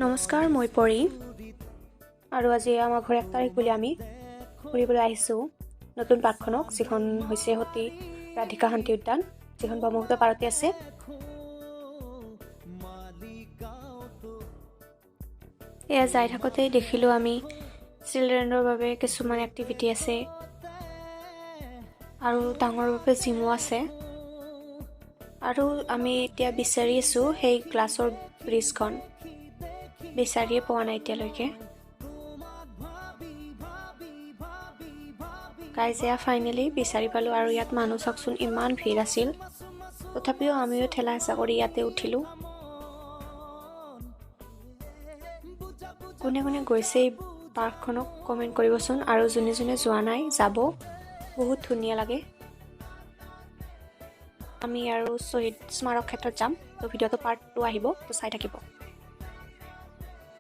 নমস্কাৰ, মই পৰি আৰু আজি আমাৰ ঘৰ 1 তাৰিখ বুলি আমি ফুৰিবলৈ আহিছোঁ নতুন পাৰ্কখনক, যিখন হৈছে সতী ৰাধিকা শান্তি উদ্যান, যিখন ব্ৰহ্মপুত্ৰ পাৰতে আছে। এয়া যাই থাকোঁতেই দেখিলোঁ আমি চিলড্ৰেনৰ বাবে কিছুমান এক্টিভিটি আছে আৰু ডাঙৰৰ বাবে জিমো আছে। আৰু আমি এতিয়া বিচাৰি আছোঁ সেই গ্লাছৰ ব্ৰিজখন, বিচাৰিয়ে পোৱা নাই এতিয়ালৈকে। গাইজ, এয়া ফাইনেলি বিচাৰি পালোঁ আৰু ইয়াত মানুহ চাওকচোন, ইমান ভিৰ আছিল। তথাপিও আমিও ঠেলা হেঁচা কৰি ইয়াতে উঠিলোঁ। কোনে কোনে গৈছে এই পাৰ্কখনক কমেণ্ট কৰিবচোন, আৰু যোনে যোনে যোৱা নাই যাব, বহুত ধুনীয়া লাগে। আমি আৰু শ্বহীদ স্মাৰক ক্ষেত্ৰত যাম, তো ভিডিঅ'টো পাৰ্ট 2 আহিব, তো চাই থাকিব।